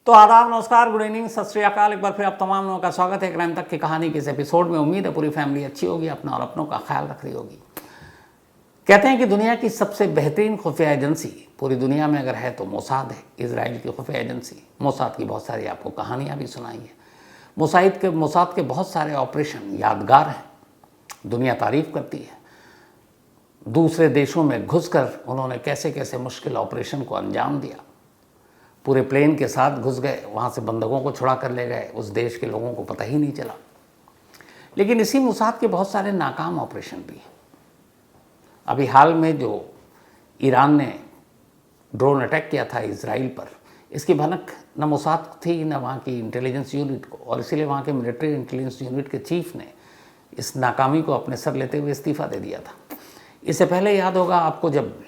तो आदाब, नमस्कार, गुड इवनिंग, सत श्री अकाल। एक बार फिर आप तमाम लोगों का स्वागत है क्राइम तक की कहानी के इस एपिसोड में। उम्मीद है पूरी फैमिली अच्छी होगी, अपना और अपनों का ख्याल रख रही होगी। कहते हैं कि दुनिया की सबसे बेहतरीन खुफिया एजेंसी पूरी दुनिया में अगर है तो मोसाद है, इजराइल की खुफिया एजेंसी। मोसाद की बहुत सारी आपको कहानियाँ भी सुनाई है। मोसाद के बहुत सारे ऑपरेशन यादगार हैं, दुनिया तारीफ करती है। दूसरे देशों में घुसकर उन्होंने कैसे कैसे मुश्किल ऑपरेशन को अंजाम दिया। पूरे प्लेन के साथ घुस गए, वहाँ से बंधकों को छुड़ा कर ले गए, उस देश के लोगों को पता ही नहीं चला। लेकिन इसी मोसाद के बहुत सारे नाकाम ऑपरेशन भी हैं। अभी हाल में जो ईरान ने ड्रोन अटैक किया था इजराइल पर, इसकी भनक न मोसाद थी न वहाँ की इंटेलिजेंस यूनिट को, और इसीलिए वहाँ के मिलिट्री इंटेलिजेंस यूनिट के चीफ ने इस नाकामी को अपने सर लेते हुए इस्तीफ़ा दे दिया था। इससे पहले याद होगा आपको, जब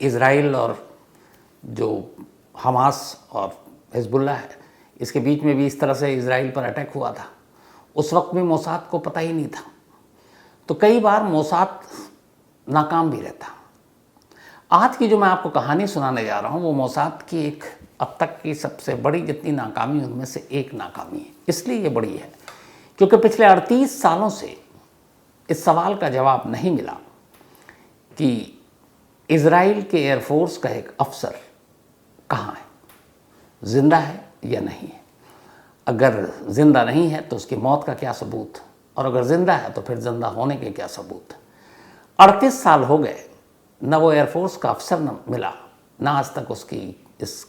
इजराइल और जो हमास और हिजबुल्लाह है, इसके बीच में भी इस तरह से इजराइल पर अटैक हुआ था, उस वक्त भी मोसाद को पता ही नहीं था। तो कई बार मोसाद नाकाम भी रहता। आज की जो मैं आपको कहानी सुनाने जा रहा हूँ वो मोसाद की एक अब तक की सबसे बड़ी जितनी नाकामी उनमें से एक नाकामी है। इसलिए ये बड़ी है क्योंकि पिछले 38 सालों से इस सवाल का जवाब नहीं मिला कि इजराइल के एयरफोर्स का एक अफसर कहाँ है, जिंदा है या नहीं है। अगर जिंदा नहीं है तो उसकी मौत का क्या सबूत, और अगर जिंदा है तो फिर जिंदा होने के क्या सबूत। 38 साल हो गए, न वो एयरफोर्स का अफसर न मिला, ना आज तक उसकी इस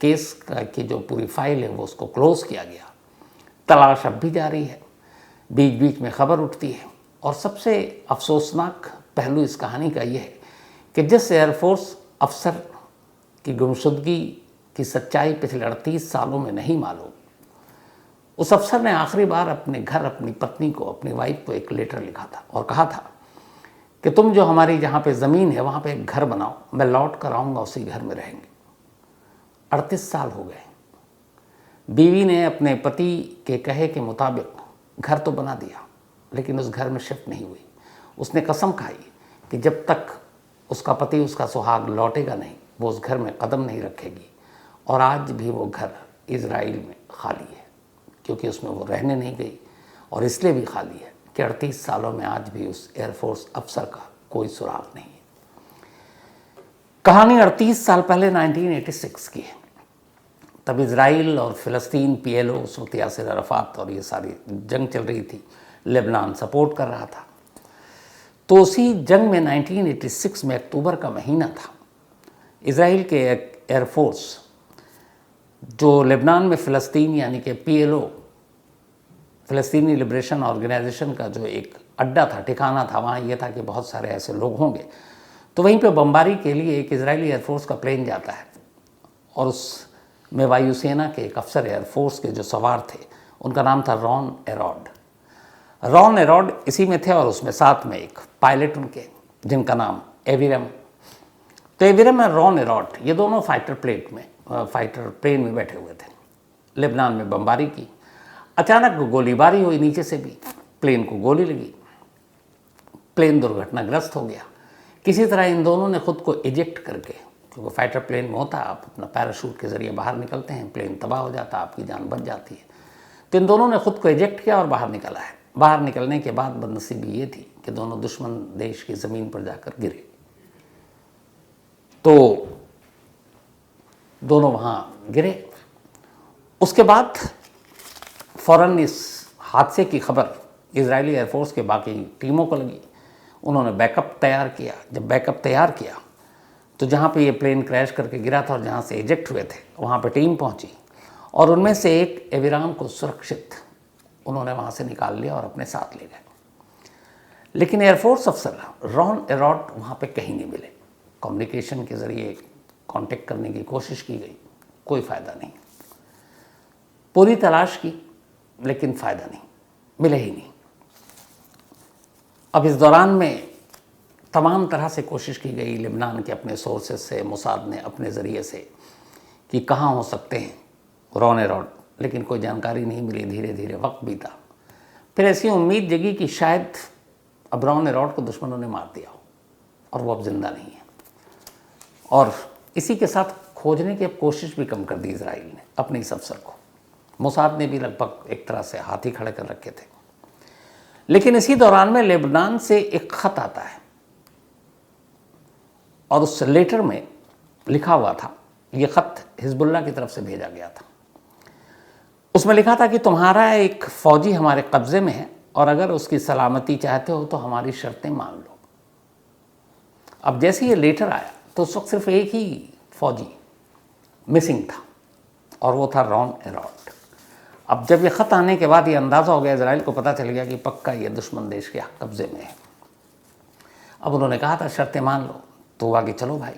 केस की जो पूरी फाइल है वो उसको क्लोज किया गया। तलाश अब भी जारी है, बीच बीच में खबर उठती है। और सबसे अफसोसनाक पहलू इस कहानी का ये है कि जिस एयरफोर्स अफसर की गुमशुदगी की सच्चाई पिछले 38 सालों में नहीं मालूम, उस अफसर ने आखिरी बार अपने घर अपनी पत्नी को, अपनी वाइफ को एक लेटर लिखा था और कहा था कि तुम जो हमारी जहाँ पे ज़मीन है वहाँ पे एक घर बनाओ, मैं लौट कर आऊँगा, उसी घर में रहेंगे। 38 साल हो गए। बीवी ने अपने पति के कहे के मुताबिक घर तो बना दिया, लेकिन उस घर में शिफ्ट नहीं हुई। उसने कसम खाई कि जब तक उसका पति, उसका सुहाग लौटेगा नहीं, वो उस घर में कदम नहीं रखेगी। और आज भी वो घर इजराइल में खाली है, क्योंकि उसमें वो रहने नहीं गई। और इसलिए भी खाली है कि 38 सालों में आज भी उस एयरफोर्स अफसर का कोई सुराग नहीं है। कहानी 38 साल पहले 1986 की है। तब इजराइल और फ़िलिस्तीन, PLO, उस वक्त यासिर अराफात और ये सारी जंग चल रही थी, लेबनान सपोर्ट कर रहा था। तो उसी जंग में 1986 में अक्टूबर का महीना था, इजराइल के एयरफोर्स जो लेबनान में फ़िलिस्तीन यानी कि PLO, फ़िलिस्तीनी लिबरेशन ऑर्गेनाइजेशन का जो एक अड्डा था, ठिकाना था, वहाँ ये था कि बहुत सारे ऐसे लोग होंगे। तो वहीं पे बमबारी के लिए एक इजरायली एयरफोर्स का प्लेन जाता है, और उसमें वायुसेना के एक अफसर एयरफोर्स के जो सवार थे, उनका नाम था रॉन एरॉड। रॉन एरॉड इसी में थे, और उसमें साथ में एक पायलट उनके, जिनका नाम एविरम। तो एविरम और रॉन एरॉड ये दोनों फाइटर प्लेन में बैठे हुए थे। लेबनान में बमबारी की, अचानक गोलीबारी हुई, नीचे से भी प्लेन को गोली लगी, प्लेन दुर्घटनाग्रस्त हो गया। किसी तरह इन दोनों ने खुद को इजेक्ट करके, क्योंकि फाइटर प्लेन में होता है आप अपना पैराशूट के ज़रिए बाहर निकलते हैं, प्लेन तबाह हो जाता है, आपकी जान बच जाती है। तो इन दोनों ने खुद को इजेक्ट किया और बाहर निकला है। बाहर निकलने के बाद बदनसीबी ये थी कि दोनों दुश्मन देश की ज़मीन पर जाकर गिरे। तो दोनों वहाँ गिरे। उसके बाद फ़ौरन इस हादसे की खबर इजरायली एयरफोर्स के बाकी टीमों को लगी। उन्होंने बैकअप तैयार किया। जब बैकअप तैयार किया तो जहाँ पे ये प्लेन क्रैश करके गिरा था और जहाँ से इजेक्ट हुए थे, वहाँ पे टीम पहुँची, और उनमें से एक एविराम को सुरक्षित उन्होंने वहाँ से निकाल लिया और अपने साथ ले गए। लेकिन एयरफोर्स अफसर रॉन एरॉड वहाँ पे कहीं नहीं मिले। कम्युनिकेशन के ज़रिए कांटेक्ट करने की कोशिश की गई, कोई फ़ायदा नहीं। पूरी तलाश की, लेकिन फ़ायदा नहीं, मिले ही नहीं। अब इस दौरान में तमाम तरह से कोशिश की गई लेबनान के अपने सोर्सेज से, मोसाद ने अपने ज़रिए से, कि कहाँ हो सकते हैं रॉन एरॉड, लेकिन कोई जानकारी नहीं मिली। धीरे धीरे वक्त बीता। फिर ऐसी उम्मीद जगी कि शायद अब रॉन एरॉड को दुश्मनों ने मार दिया हो और वो अब ज़िंदा नहीं है। और इसी के साथ खोजने की अब कोशिश भी कम कर दी इसराइल ने अपने इस अफसर को। मोसाद ने भी लगभग एक तरह से हाथ ही खड़े कर रखे थे। लेकिन इसी दौरान में लेबनान से एक खत आता है और उस लेटर में लिखा हुआ था, ये खत हिजबुल्लाह की तरफ से भेजा गया था। उसमें लिखा था कि तुम्हारा एक फौजी हमारे कब्जे में है और अगर उसकी सलामती चाहते हो तो हमारी शर्तें मान लो। अब जैसे ये लेटर आया तो उस वक्त सिर्फ एक ही फौजी मिसिंग था और वो था रॉन एरॉड। अब जब ये ख़त आने के बाद ये अंदाज़ा हो गया, इजराइल को पता चल गया कि पक्का ये दुश्मन देश के कब्ज़े में है। अब उन्होंने कहा था शर्तें मान लो तो आगे चलो भाई,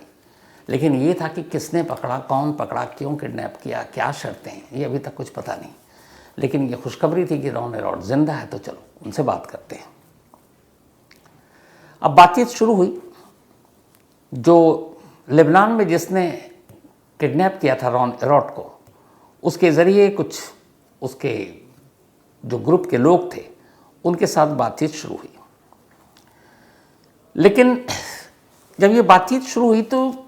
लेकिन ये था कि किसने पकड़ा, कौन पकड़ा, क्यों किडनैप किया, क्या शर्तें हैं, ये अभी तक कुछ पता नहीं। लेकिन ये खुशखबरी थी कि रॉन एरॉड जिंदा है, तो चलो उनसे बात करते हैं। अब बातचीत शुरू हुई। जो लेबनान में जिसने किडनैप किया था रॉन एरॉड को, उसके ज़रिए कुछ उसके जो ग्रुप के लोग थे उनके साथ बातचीत शुरू हुई। लेकिन जब ये बातचीत शुरू हुई तो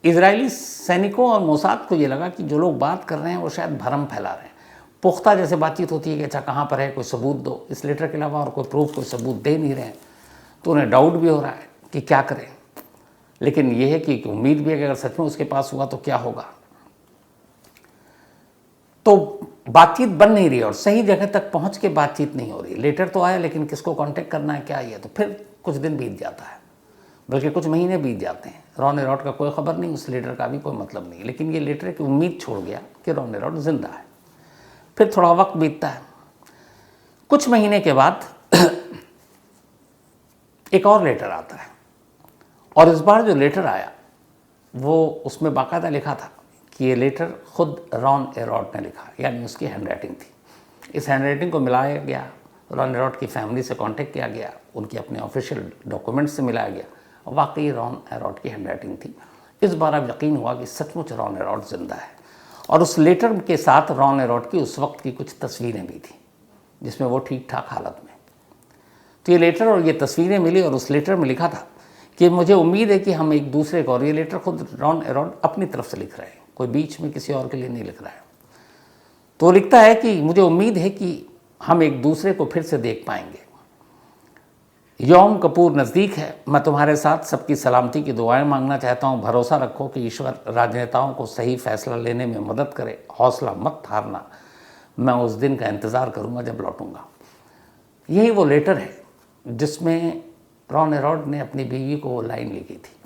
इजरायली सैनिकों और मोसाद को ये लगा कि जो लोग बात कर रहे हैं वो शायद भरम फैला रहे हैं। पुख्ता जैसे बातचीत होती है कि अच्छा कहाँ पर है, कोई सबूत दो। इस लेटर के अलावा और कोई प्रूफ, कोई सबूत दे नहीं रहे हैं, तो उन्हें डाउट भी हो रहा है कि क्या करें। लेकिन यह है कि उम्मीद भी है कि अगर सच में उसके पास हुआ तो क्या होगा। तो बातचीत बन नहीं रही और सही जगह तक पहुंच के बातचीत नहीं हो रही। लेटर तो आया लेकिन किसको कांटेक्ट करना है, क्या है। तो फिर कुछ दिन बीत जाता है, बल्कि कुछ महीने बीत जाते हैं। रॉन एरॉड का कोई खबर नहीं, उस लेटर का भी कोई मतलब नहीं। लेकिन ये लेटर की उम्मीद छोड़ गया कि रॉन एरॉड जिंदा है। फिर थोड़ा वक्त बीतता है। कुछ महीने के बाद एक और लेटर आता है और इस बार जो लेटर आया वो उसमें बाकायदा लिखा था कि ये लेटर खुद रॉन एरॉड ने लिखा, यानी उसकी हैंडराइटिंग थी। इस हैंडराइटिंग को मिलाया गया, रॉन एरॉड की फैमिली से कांटेक्ट किया गया, उनके अपने ऑफिशियल डॉक्यूमेंट से मिलाया गया, वाकई रॉन एरॉड की हैंडराइटिंग थी। इस बार अब यकीन हुआ कि सचमुच रॉन एरॉड जिंदा है। और उस लेटर के साथ रॉन एरॉड की उस वक्त की कुछ तस्वीरें भी थी जिसमें वो ठीक ठाक हालत में। तो ये लेटर और ये तस्वीरें मिली और उस लेटर में लिखा था कि मुझे उम्मीद है कि हम एक दूसरे को, और ये लेटर खुद रॉन एरॉड अपनी तरफ से लिख रहे हैं, कोई बीच में किसी और के लिए नहीं लिख रहा है। तो लिखता है कि मुझे उम्मीद है कि हम एक दूसरे को फिर से देख पाएंगे। यौम कपूर नज़दीक है, मैं तुम्हारे साथ सबकी सलामती की दुआएं मांगना चाहता हूँ। भरोसा रखो कि ईश्वर राजनेताओं को सही फैसला लेने में मदद करे। हौसला मत हारना, मैं उस दिन का इंतज़ार करूँगा जब लौटूंगा। यही वो लेटर है जिसमें रॉन एरॉड ने अपनी बीवी को वो लाइन लिखी थी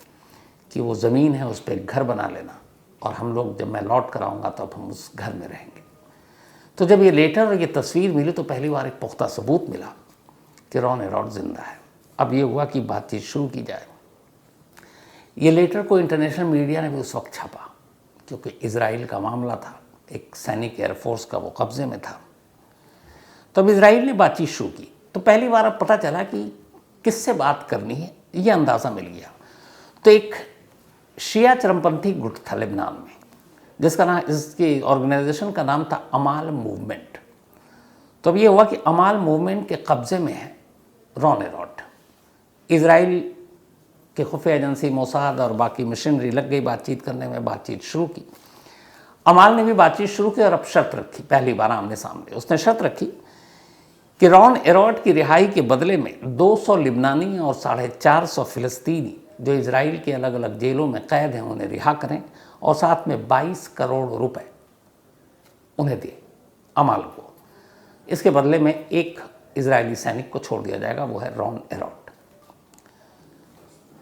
कि वो ज़मीन है, उस पर एक घर बना लेना और हम लोग जब मैं लौट कर आऊँगा तो अब हम उस घर में रहेंगे। तो जब ये लेटर और ये तस्वीर मिली तो पहली बार एक पुख्ता सबूत मिला कि रॉन एरॉड जिंदा है। अब ये हुआ कि बातचीत शुरू की जाए। ये लेटर को इंटरनेशनल मीडिया ने भी उस वक्त छापा क्योंकि इजराइल का मामला था, एक सैनिक एयरफोर्स का वो कब्जे में था। तब इजराइल ने बातचीत शुरू की तो पहली बार अब पता चला कि किससे बात करनी है, ये अंदाज़ा मिल गया। तो एक शिया चरमपंथी गुट था लेबनान में जिसका नाम, इसकी ऑर्गेनाइजेशन का नाम था अमाल मूवमेंट। तो अब ये हुआ कि अमाल मूवमेंट के कब्जे में है रॉन एरॉड। इजराइल के खुफिया एजेंसी मोसाद और बाकी मशीनरी लग गई बातचीत करने में, बातचीत शुरू की। अमाल ने भी बातचीत शुरू की और अब शर्त रखी, पहली बार आमने सामने उसने शर्त रखी कि रॉन एरॉड की रिहाई के बदले में 200 लिबनानी और 450 फ़िलिस्तीनी जो इजराइल के अलग अलग जेलों में कैद हैं उन्हें रिहा करें और साथ में 22 करोड़ रुपए उन्हें दिए अमाल को। इसके बदले में एक इजरायली सैनिक को छोड़ दिया जाएगा, वो है रॉन एरॉड।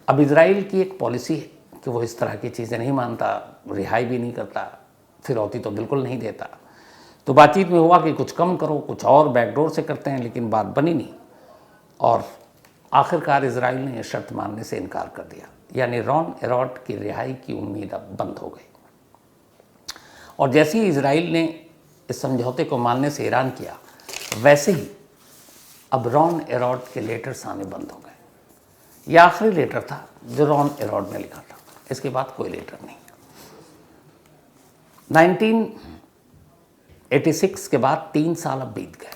अब इजराइल की एक पॉलिसी है कि वो इस तरह की चीज़ें नहीं मानता, रिहाई भी नहीं करता, फिरौती तो बिल्कुल नहीं देता। तो बातचीत में हुआ कि कुछ कम करो, कुछ और बैकडोर से करते हैं, लेकिन बात बनी नहीं और आखिरकार इजराइल ने यह शर्त मानने से इनकार कर दिया, यानी रॉन एरॉड की रिहाई की उम्मीद अब बंद हो गई। और जैसे ही इजराइल ने इस समझौते को मानने से ऐलान किया, वैसे ही अब रॉन एरॉड के लेटर्स आने बंद हो गए। यह आखिरी लेटर था जो रॉन एरॉड ने लिखा था, इसके बाद कोई लेटर नहीं। 1986 के बाद 3 साल अब बीत गए,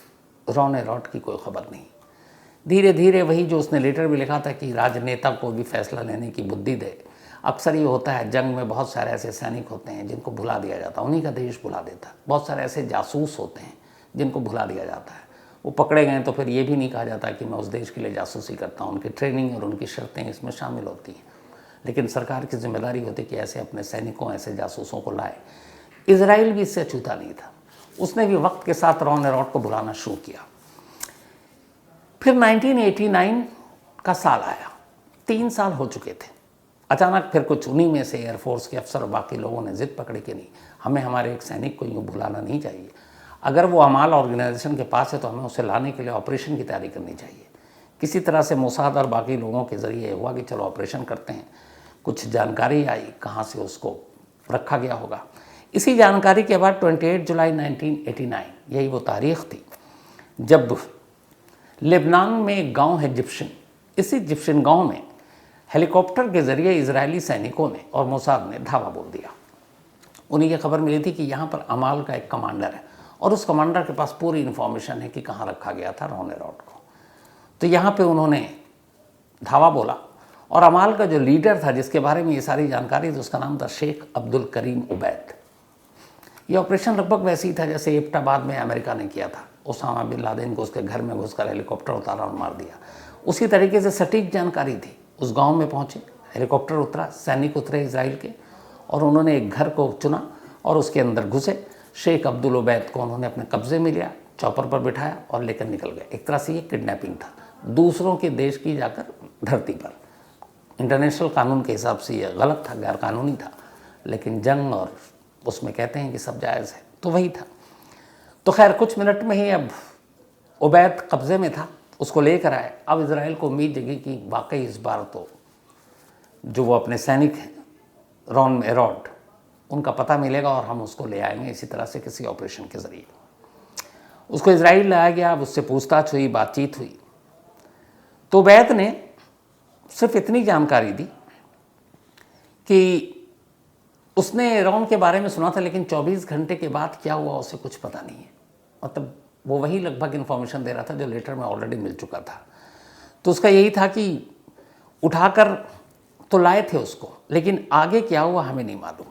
रॉन एरॉड की कोई खबर नहीं। धीरे धीरे वही जो उसने लेटर भी लिखा था कि राजनेता को भी फैसला लेने की बुद्धि दे, अक्सर ये होता है जंग में, बहुत सारे ऐसे सैनिक होते हैं जिनको भुला दिया जाता है, उन्हीं का देश भुला देता है। बहुत सारे ऐसे जासूस होते हैं जिनको भुला दिया जाता है। वो पकड़े गए तो फिर ये भी नहीं कहा जाता कि मैं उस देश के लिए जासूसी करता हूँ। उनकी ट्रेनिंग और उनकी शर्तें इसमें शामिल होती हैं। लेकिन सरकार की जिम्मेदारी होती है कि ऐसे अपने सैनिकों, ऐसे जासूसों को लाए। इजराइल भी इससे अछूता नहीं था। उसने भी वक्त के साथ रॉन एरॉड को बुलाना शुरू किया। फिर 1989 का साल आया, 3 साल हो चुके थे। अचानक फिर कुछ उन्हीं में से एयरफोर्स के अफसर और बाकी लोगों ने जिद पकड़ी कि नहीं, हमें हमारे एक सैनिक को यूँ भुलाना नहीं चाहिए। अगर वो अमाल ऑर्गेनाइजेशन के पास है तो हमें उसे लाने के लिए ऑपरेशन की तैयारी करनी चाहिए। किसी तरह से मोसाद और बाकी लोगों के ज़रिए हुआ कि चलो ऑपरेशन करते हैं। कुछ जानकारी आई कहाँ से उसको रखा गया होगा। इसी जानकारी के बाद 28 जुलाई 1989, यही वो तारीख़ थी जब लेबनान में एक गांव है जिप्शन। इसी जिप्शन गांव में हेलीकॉप्टर के ज़रिए इजरायली सैनिकों ने और मोसाद ने धावा बोल दिया। उन्हें यह खबर मिली थी कि यहाँ पर अमाल का एक कमांडर है और उस कमांडर के पास पूरी इन्फॉर्मेशन है कि कहाँ रखा गया था रॉन एरॉड को। तो यहाँ पे उन्होंने धावा बोला और अमाल का जो लीडर था जिसके बारे में ये सारी जानकारी थी, उसका नाम था शेख अब्दुल करीम उबैद। ये ऑपरेशन लगभग वैसे ही था जैसे एबटाबाद में अमेरिका ने किया था। उसामा बिन लादेन को उसके घर में घुसकर हेलीकॉप्टर उतारा और मार दिया। उसी तरीके से सटीक जानकारी थी। उस गांव में पहुंचे, हेलीकॉप्टर उतरा, सैनिक उतरे इजराइल के, और उन्होंने एक घर को चुना और उसके अंदर घुसे। शेख अब्दुल उबैद को उन्होंने अपने कब्जे में लिया, चॉपर पर बिठाया और लेकर निकल गए। एक तरह से ये किडनैपिंग था, दूसरों के देश की जाकर धरती पर। इंटरनेशनल कानून के हिसाब से ये गलत था, गैर कानूनी था, लेकिन जंग और उसमें कहते हैं कि सब जायज़ है, तो वही था। तो खैर कुछ मिनट में ही अब उबैद कब्ज़े में था, उसको लेकर आए। अब इजराइल को उम्मीद जगी कि वाकई इस बार तो जो वो अपने सैनिक हैं रॉन एरॉड, उनका पता मिलेगा और हम उसको ले आएंगे इसी तरह से किसी ऑपरेशन के ज़रिए। उसको इजराइल लाया गया। अब उससे पूछताछ हुई, बातचीत हुई। तो उबैद ने सिर्फ इतनी जानकारी दी कि उसने रॉन के बारे में सुना था, लेकिन 24 घंटे के बाद क्या हुआ उसे कुछ पता नहीं है। मतलब वो वही लगभग इन्फॉर्मेशन दे रहा था जो लेटर में ऑलरेडी मिल चुका था। तो उसका यही था कि उठाकर तो लाए थे उसको, लेकिन आगे क्या हुआ हमें नहीं मालूम।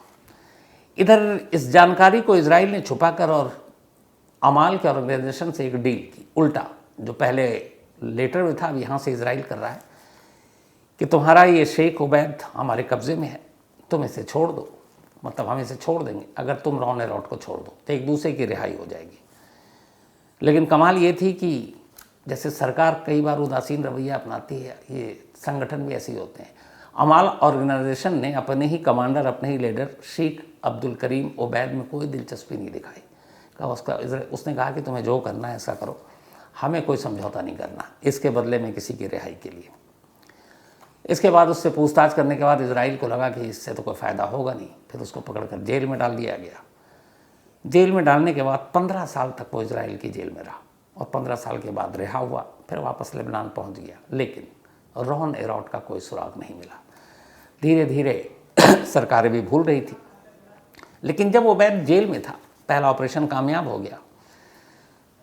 इधर इस जानकारी को इजराइल ने छुपाकर और अमाल के ऑर्गेनाइजेशन से एक डील की, उल्टा। जो पहले लेटर में था अब यहाँ से इजराइल कर रहा है कि तुम्हारा ये शेख उबैद हमारे कब्ज़े में है, तुम इसे छोड़ दो, मतलब हम इसे छोड़ देंगे अगर तुम रॉन एरॉड को छोड़ दो, तो एक दूसरे की रिहाई हो जाएगी। लेकिन कमाल ये थी कि जैसे सरकार कई बार उदासीन रवैया अपनाती है, ये संगठन भी ऐसे ही होते हैं। अमाल ऑर्गेनाइजेशन ने अपने ही कमांडर, अपने ही लीडर शेख अब्दुल करीम उबैद में कोई दिलचस्पी नहीं दिखाई। उसने कहा कि तुम्हें जो करना है ऐसा करो, हमें कोई समझौता नहीं करना इसके बदले में किसी की रिहाई के लिए। इसके बाद उससे पूछताछ करने के बाद इजराइल को लगा कि इससे तो कोई फ़ायदा होगा नहीं। फिर उसको पकड़कर जेल में डाल दिया गया। जेल में डालने के बाद 15 साल तक वो इजराइल की जेल में रहा और 15 साल के बाद रिहा हुआ, फिर वापस लेबनान पहुंच गया। लेकिन रॉन एरॉड का कोई सुराग नहीं मिला। धीरे धीरे सरकारें भी भूल रही थी। लेकिन जब उबैद जेल में था, पहला ऑपरेशन कामयाब हो गया,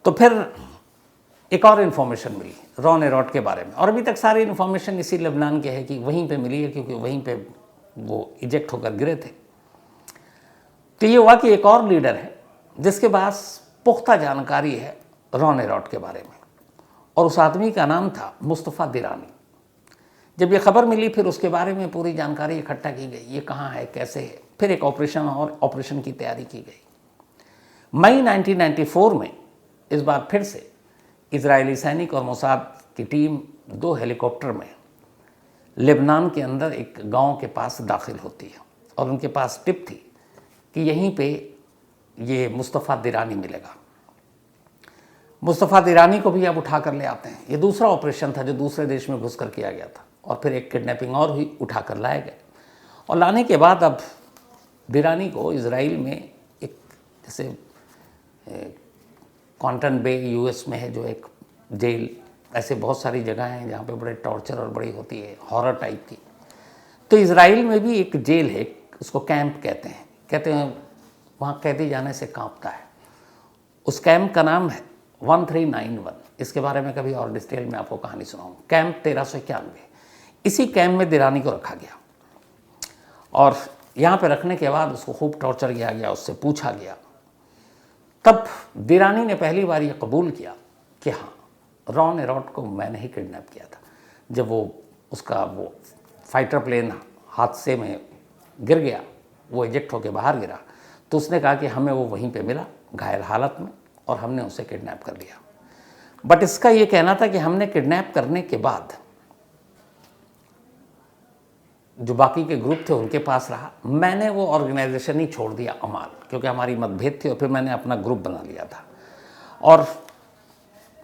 तो फिर एक और इन्फॉर्मेशन मिली रॉन एरॉड के बारे में। और अभी तक सारी इन्फॉर्मेशन इसी लेबनान के है कि वहीं पे मिली है, क्योंकि वहीं पे वो इजेक्ट होकर गिरे थे। तो ये हुआ कि एक और लीडर है जिसके पास पुख्ता जानकारी है रॉन एरॉड के बारे में, और उस आदमी का नाम था मुस्तफ़ा दिरानी। जब ये खबर मिली फिर उसके बारे में पूरी जानकारी इकट्ठा की गई, ये कहाँ है, कैसे है। फिर एक ऑपरेशन की तैयारी की गई। मई 1994 में इस बार फिर से इजरायली सैनिक और मोसाद की टीम 2 हेलीकॉप्टर में लेबनान के अंदर एक गांव के पास दाखिल होती है और उनके पास टिप थी कि यहीं पे ये मुस्तफ़ा दिरानी मिलेगा। मुस्तफ़ा दिरानी को भी अब उठा कर ले आते हैं। ये दूसरा ऑपरेशन था जो दूसरे देश में घुसकर किया गया था। और फिर एक किडनैपिंग और हुई, उठा कर लाए गए। और लाने के बाद अब दिरानी को इजराइल में एक जैसे क्वांटन बे यूएस में है जो एक जेल, ऐसे बहुत सारी जगह हैं जहाँ पे बड़े टॉर्चर और बड़ी होती है, हॉरर टाइप की। तो इजराइल में भी एक जेल है, उसको कैंप कहते हैं वहाँ कैदी जाने से कांपता है। उस कैंप का नाम है 1391। इसके बारे में कभी और डिटेल में आपको कहानी सुनाऊँ। कैंप 1391, इसी कैंप में दिरानी को रखा गया। और यहाँ पे रखने के बाद उसको खूब टॉर्चर किया गया, उससे पूछा गया। तब दिरानी ने पहली बार ये कबूल किया कि हाँ, रॉन एरॉट को मैंने ही किडनैप किया था। जब उसका फाइटर प्लेन हादसे में गिर गया, वो इजेक्ट होकर बाहर गिरा, तो उसने कहा कि हमें वो वहीं पे मिला घायल हालत में और हमने उसे किडनैप कर लिया। बट इसका ये कहना था कि हमने किडनैप करने के बाद जो बाकी के ग्रुप थे उनके पास रहा, मैंने वो ऑर्गेनाइजेशन ही छोड़ दिया अमाल, क्योंकि हमारी मतभेद थी, और फिर मैंने अपना ग्रुप बना लिया था। और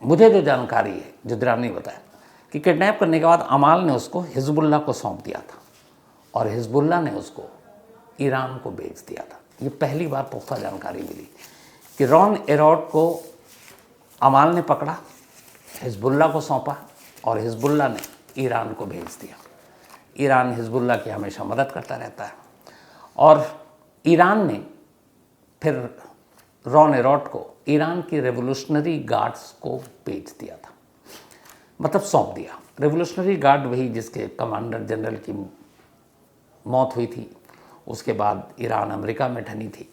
मुझे जो जानकारी है, जो दिरानी ने बताया कि किडनैप करने के बाद अमाल ने उसको हिजबुल्लाह को सौंप दिया था और हिजबुल्लाह ने उसको ईरान को बेच दिया था। ये पहली बार पुख्ता जानकारी मिली कि रॉन एरॉट को अमाल ने पकड़ा, हिजबुल्लाह को सौंपा और हिजबुल्लाह ने ईरान को भेज दिया। ईरान हिजबुल्लाह की हमेशा मदद करता रहता है और ईरान ने फिर रॉन एरॉट को ईरान की रेवोल्यूशनरी गार्ड्स को बेच दिया था, मतलब सौंप दिया। रेवोल्यूशनरी गार्ड वही जिसके कमांडर जनरल की मौत हुई थी, उसके बाद ईरान अमेरिका में ठनी थी।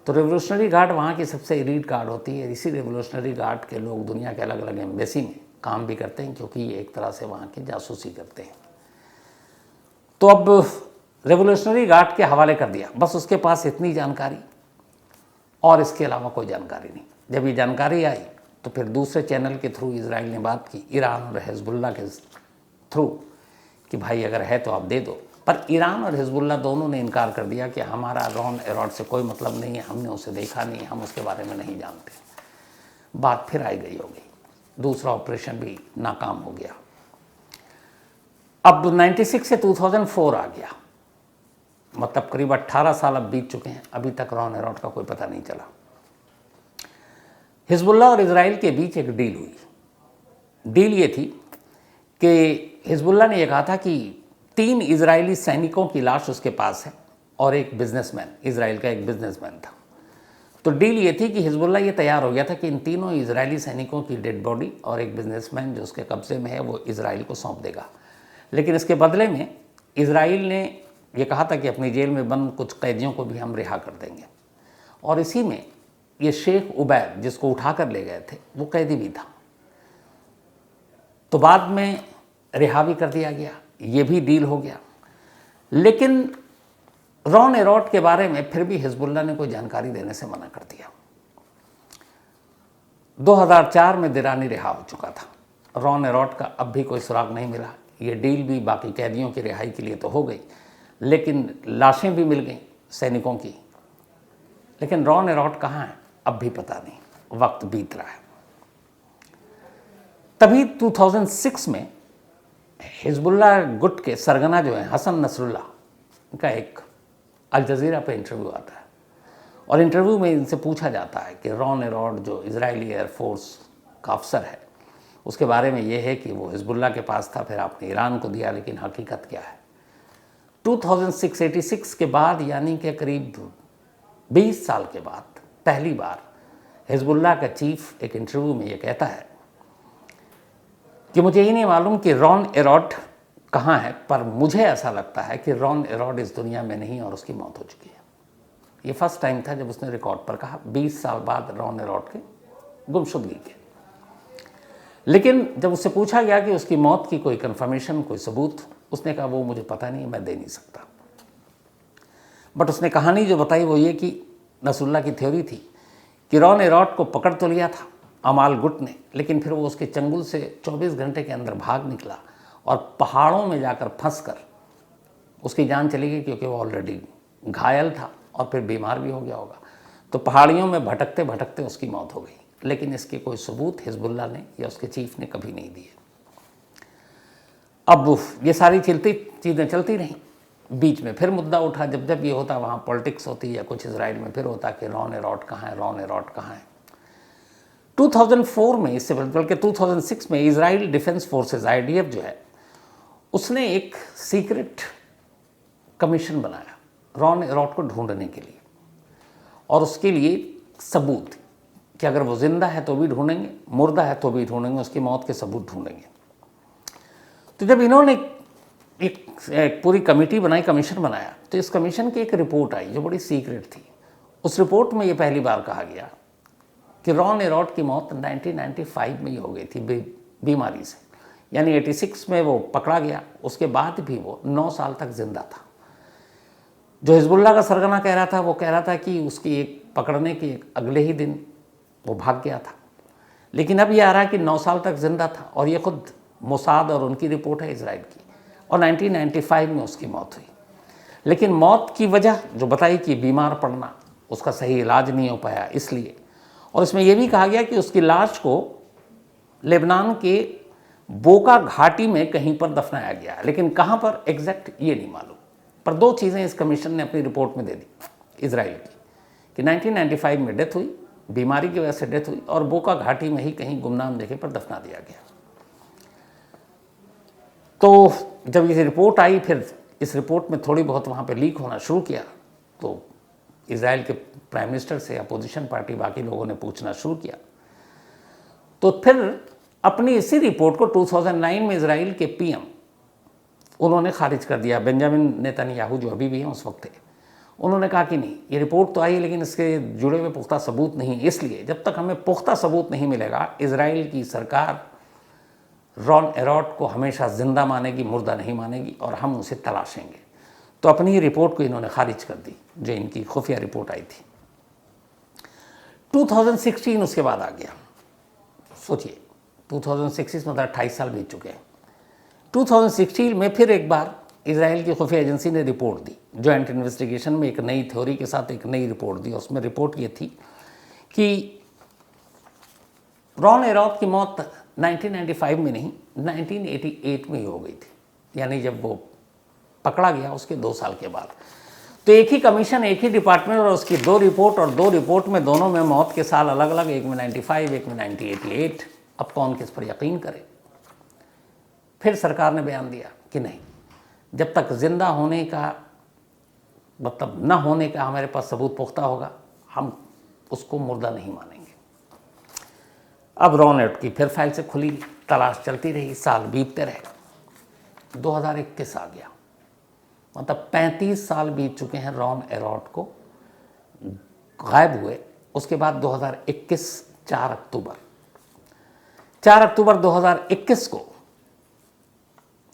तो रेवोल्यूशनरी गार्ड वहाँ की सबसे एलीट गार्ड होती है। इसी रेवोल्यूशनरी गार्ड के लोग दुनिया के अलग अलग एम्बेसी में काम भी करते हैं, क्योंकि ये एक तरह से वहाँ की जासूसी करते हैं। तो अब रेवोल्यूशनरी गार्ड के हवाले कर दिया, बस उसके पास इतनी जानकारी और इसके अलावा कोई जानकारी नहीं। जब ये जानकारी आई तो फिर दूसरे चैनल के थ्रू इजराइल ने बात की ईरान और हिजबुल्लाह के थ्रू कि भाई अगर है तो आप दे दो। पर ईरान और हिजबुल्लाह दोनों ने इनकार कर दिया कि हमारा रॉन एरॉट से कोई मतलब नहीं है, हमने उसे देखा नहीं, हम उसके बारे में नहीं जानते। बात फिर आई गई होगी, दूसरा ऑपरेशन भी नाकाम हो गया। अब 96 से 2004 आ गया, मतलब करीब 18 साल अब बीत चुके हैं, अभी तक रॉन एरॉट का कोई पता नहीं चला। हिजबुल्लाह और इजराइल के बीच एक डील हुई। डील ये थी कि हिजबुल्लाह ने यह कहा था कि 3 इजरायली सैनिकों की लाश उसके पास है और एक बिजनेसमैन, इजराइल का एक बिजनेसमैन था। तो डील ये थी कि हिजबुल्लाह ये तैयार हो गया था कि इन तीनों इजरायली सैनिकों की डेड बॉडी और एक बिजनेसमैन जो उसके कब्जे में है वो इजराइल को सौंप देगा। लेकिन इसके बदले में इजराइल ने यह कहा था कि अपनी जेल में बंद कुछ कैदियों को भी हम रिहा कर देंगे। और इसी में ये शेख उबैद जिसको उठा कर ले गए थे वो कैदी भी था। तो बाद में रिहा भी कर दिया गया, ये भी डील हो गया। लेकिन रॉन एरॉट के बारे में फिर भी हिजबुल्लाह ने कोई जानकारी देने से मना कर दिया। 2004 में दिरानी रिहा हो चुका था। रॉन एरॉट का अब भी कोई सुराग नहीं मिला। ये डील भी बाकी कैदियों की रिहाई के लिए तो हो गई, लेकिन लाशें भी मिल गईं सैनिकों की। लेकिन रॉन एरॉट कहाँ है अब भी पता नहीं, वक्त बीत रहा है। तभी 2006 में हिजबुल्लाह गुट के सरगना जो है हसन नसरुल्लाह का एक अल जज़ीरा पे इंटरव्यू आता है और इंटरव्यू में इनसे पूछा जाता है कि रॉन एरॉट जो इजरायली एयरफोर्स का अफसर है उसके बारे में ये है कि वो हिजबुल्लाह के पास था, फिर आपने ईरान को दिया, लेकिन हकीकत क्या है। 86 के बाद यानी कि करीब 20 साल के बाद पहली बार हिजबुल्लाह का चीफ एक इंटरव्यू में ये कहता है कि मुझे ये नहीं मालूम कि रॉन एरॉट कहाँ है, पर मुझे ऐसा लगता है कि रॉन एरॉट इस दुनिया में नहीं और उसकी मौत हो चुकी है। ये फर्स्ट टाइम था जब उसने रिकॉर्ड पर कहा, 20 साल बाद रॉन एरॉट के गुमशुदगी के। लेकिन जब उससे पूछा गया कि उसकी मौत की कोई कंफर्मेशन, कोई सबूत, उसने कहा वो मुझे पता नहीं, मैं दे नहीं सकता। बट उसने कहानी जो बताई वो ये कि नसरुल्लाह की थ्योरी थी कि रॉन एरॉट को पकड़ तो लिया था अमाल गुट ने, लेकिन फिर वो उसके चंगुल से 24 घंटे के अंदर भाग निकला और पहाड़ों में जाकर फंसकर उसकी जान चली गई, क्योंकि वो ऑलरेडी घायल था और फिर बीमार भी हो गया होगा। तो पहाड़ियों में भटकते भटकते उसकी मौत हो गई। लेकिन इसके कोई सबूत हिजबुल्लाह ने या उसके चीफ ने कभी नहीं दिए। अब ये सारी चीज़ें चलती रहीं। बीच में फिर मुद्दा उठा, जब जब ये होता वहाँ पॉलिटिक्स होती या कुछ इजराइल में फिर होता कि रॉन एरॉट कहाँ है, रॉन एरॉट कहाँ है। 2004 में, इससे बल्कि 2006 में इजराइल डिफेंस फोर्सेस IDF जो है उसने एक सीक्रेट कमीशन बनाया रॉन एरॉट को ढूंढने के लिए, और उसके लिए सबूत कि अगर वो जिंदा है तो भी ढूंढेंगे, मुर्दा है तो भी ढूंढेंगे, उसकी मौत के सबूत ढूंढेंगे। तो जब इन्होंने एक पूरी कमेटी बनाई, कमीशन बनाया। तो इस कमीशन की एक रिपोर्ट आई जो बड़ी सीक्रेट थी। उस रिपोर्ट में ये पहली बार कहा गया कि रॉन एरॉट की मौत 1995 में ही हो गई थी बीमारी से, यानी 86 में वो पकड़ा गया, उसके बाद भी वो 9 साल तक जिंदा था। जो हिजबुल्लाह का सरगना कह रहा था वो कह रहा था कि उसकी एक पकड़ने के अगले ही दिन वो भाग गया था, लेकिन अब ये आ रहा है कि 9 साल तक जिंदा था, और ये खुद मोसाद और उनकी रिपोर्ट है इजराइल की, और 1995 में उसकी मौत हुई। लेकिन मौत की वजह जो बताई कि बीमार पड़ना, उसका सही इलाज नहीं हो पाया इसलिए, और इसमें यह भी कहा गया कि उसकी लाश को लेबनान के बोका घाटी में कहीं पर दफनाया गया, लेकिन कहाँ पर एग्जैक्ट ये नहीं मालूम। पर 2 चीज़ें इस कमीशन ने अपनी रिपोर्ट में दे दी इजराइल की, कि 1995 में डेथ हुई, बीमारी की वजह से डेथ हुई, और बोका घाटी में ही कहीं गुमनाम जगह पर दफना दिया गया। तो जब ये रिपोर्ट आई, फिर इस रिपोर्ट में थोड़ी बहुत वहाँ पे लीक होना शुरू किया, तो इजराइल के प्राइम मिनिस्टर से अपोजिशन पार्टी बाकी लोगों ने पूछना शुरू किया। तो फिर अपनी इसी रिपोर्ट को 2009 में इजराइल के पीएम उन्होंने खारिज कर दिया। बेंजामिन नेतन्याहू जो अभी भी हैं उस वक्त थे, उन्होंने कहा कि नहीं, ये रिपोर्ट तो आई लेकिन इसके जुड़े हुए पुख्ता सबूत नहीं, इसलिए जब तक हमें पुख्ता सबूत नहीं मिलेगा इजराइल की सरकार रॉन एरॉट को हमेशा जिंदा मानेगी, मुर्दा नहीं मानेगी, और हम उसे तलाशेंगे। तो अपनी ही रिपोर्ट को इन्होंने खारिज कर दी, जो इनकी खुफिया रिपोर्ट आई थी। 2016 उसके बाद आ गया। सोचिए 2016 मतलब 28 साल बीत चुके हैं। 2016 में फिर एक बार इजराइल की खुफिया एजेंसी ने रिपोर्ट दी, जॉइंट इन्वेस्टिगेशन में एक नई थ्योरी के साथ एक नई रिपोर्ट दी। उसमें रिपोर्ट ये थी कि रॉन एरॉट की मौत 1995 में नहीं, 1988 में ही हो गई थी, यानी जब वो पकड़ा गया उसके 2 साल के बाद। तो एक ही कमीशन, एक ही डिपार्टमेंट, और उसकी 2 रिपोर्ट, और 2 रिपोर्ट में दोनों में मौत के साल अलग अलग, एक में 95, एक में 1988। अब कौन किस पर यकीन करे। फिर सरकार ने बयान दिया कि नहीं, जब तक जिंदा होने का मतलब न होने का हमारे पास सबूत पुख्ता होगा, हम उसको मुर्दा नहीं मानेंगे। अब रॉन एरॉट की फिर फाइल से खुली, तलाश चलती रही, साल बीतते रहे। 2021 आ गया, मतलब 35 साल बीत चुके हैं रॉन एरॉट को गायब हुए। उसके बाद 2021 4 अक्टूबर 2021 को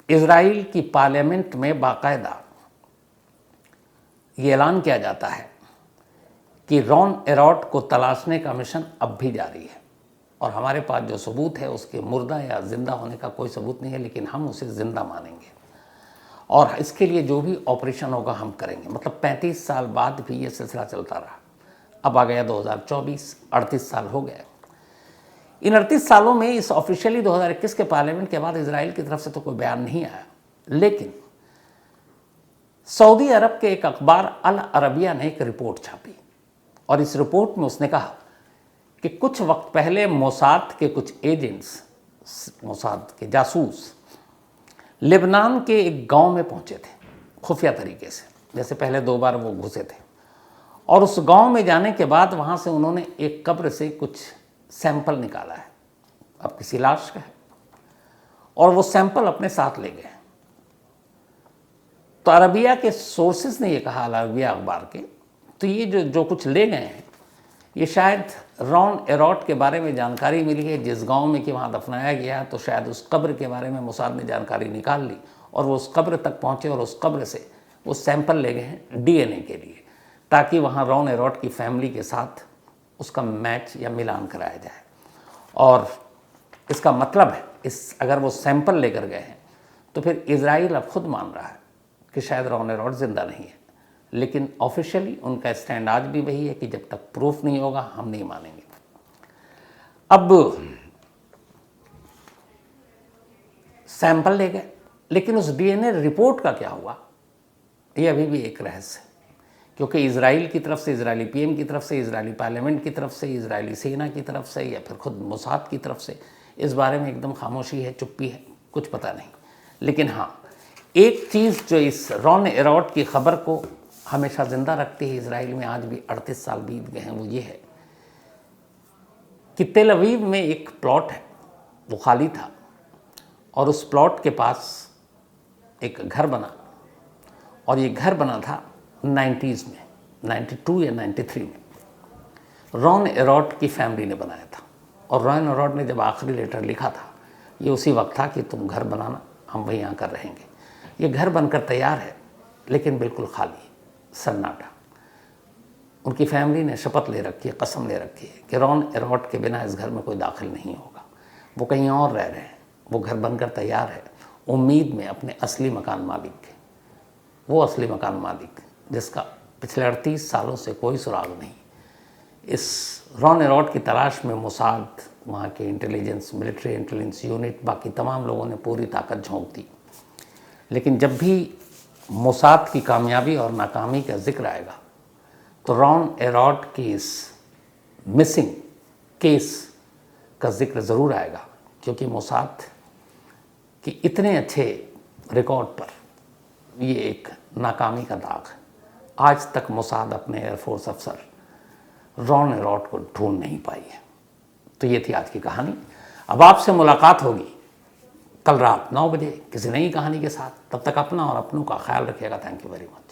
इजराइल की पार्लियामेंट में बाकायदा ये ऐलान किया जाता है कि रॉन एरॉट को तलाशने का मिशन अब भी जारी है, और हमारे पास जो सबूत है उसके मुर्दा या जिंदा होने का कोई सबूत नहीं है, लेकिन हम उसे जिंदा मानेंगे, और इसके लिए जो भी ऑपरेशन होगा हम करेंगे। मतलब 35 साल बाद भी ये सिलसिला चलता रहा। अब आ गया 2024, 38 साल हो गए। इन 38 सालों में इस ऑफिशियली 2021 के पार्लियामेंट के बाद इजराइल की तरफ से तो कोई बयान नहीं आया, लेकिन सऊदी अरब के एक अखबार अल अरबिया ने एक रिपोर्ट छापी, और इस रिपोर्ट में उसने कहा कि कुछ वक्त पहले मोसाद के कुछ एजेंट्स, मोसाद के जासूस लेबनान के एक गांव में पहुंचे थे खुफिया तरीके से, जैसे पहले 2 बार वो घुसे थे, और उस गांव में जाने के बाद वहां से उन्होंने एक कब्र से कुछ सैंपल निकाला है, अब किसी लाश का है, और वो सैंपल अपने साथ ले गए। तो अरबिया के सोर्सेज ने ये कहा, अरबिया अखबार के, तो ये जो कुछ ले गए हैं, ये शायद रॉन एरॉट के बारे में जानकारी मिली है जिस गांव में कि वहाँ दफनाया गया है, तो शायद उस कब्र के बारे में मोसाद ने जानकारी निकाल ली, और वो उस कब्र तक पहुँचे, और उस कब्र से वो सैंपल ले गए हैं डीएनए के लिए, ताकि वहाँ रॉन एरॉट की फैमिली के साथ उसका मैच या मिलान कराया जाए। और इसका मतलब है, अगर वो सैंपल लेकर गए हैं तो फिर इजराइल अब खुद मान रहा है कि शायद रॉन एरॉट जिंदा नहीं है, लेकिन ऑफिशियली उनका स्टैंड आज भी वही है कि जब तक प्रूफ नहीं होगा हम नहीं मानेंगे। अब सैंपल ले गए, लेकिन उस डीएनए रिपोर्ट का क्या हुआ, ये अभी भी एक रहस्य है, क्योंकि इजराइल की तरफ से, इजरायली पीएम की तरफ से, इजरायली पार्लियामेंट की तरफ से, इजरायली सेना की तरफ से, या फिर खुद मोसाद की तरफ से इस बारे में एकदम खामोशी है, चुप्पी है, कुछ पता नहीं। लेकिन हाँ, एक चीज़ जो इस रॉन एरॉट की खबर को हमेशा ज़िंदा रखती है इजराइल में, आज भी 38 साल बीत गए हैं, वो ये है कि तेल अवीव में एक प्लॉट है, वो खाली था, और उस प्लॉट के पास एक घर बना, और ये घर बना था 90s में, 92 या 93 में। रॉन एरॉट की फैमिली ने बनाया था, और रॉन एरॉट ने जब आखिरी लेटर लिखा था, ये उसी वक्त था कि तुम घर बनाना, हम वहीं आकर रहेंगे। ये घर बनकर तैयार है, लेकिन बिल्कुल खाली, सन्नाटा। उनकी फैमिली ने शपथ ले रखी है, कसम ले रखी है कि रॉन एरॉट के बिना इस घर में कोई दाखिल नहीं होगा। वो कहीं और रह रहे हैं, वो घर बनकर तैयार है, उम्मीद में अपने असली मकान मालिक के। वो असली मकान मालिक जिसका पिछले 38 सालों से कोई सुराग नहीं। इस रॉन एरॉट की तलाश में मोसाद, वहाँ के इंटेलिजेंस, मिलिट्री इंटेलिजेंस यूनिट, बाकी तमाम लोगों ने पूरी ताकत झोंक दी। लेकिन जब भी मोसाद की कामयाबी और नाकामी का जिक्र आएगा, तो रॉन एरॉट की इस मिसिंग केस का जिक्र ज़रूर आएगा, क्योंकि मोसाद की इतने अच्छे रिकॉर्ड पर ये एक नाकामी का दाग है। आज तक मोसाद अपने एयरफोर्स अफसर रॉन एरॉट को ढूंढ नहीं पाई है। तो ये थी आज की कहानी। अब आपसे मुलाकात होगी कल रात 9 बजे किसी नई कहानी के साथ। तब तक अपना और अपनों का ख्याल रखिएगा। Thank you very much.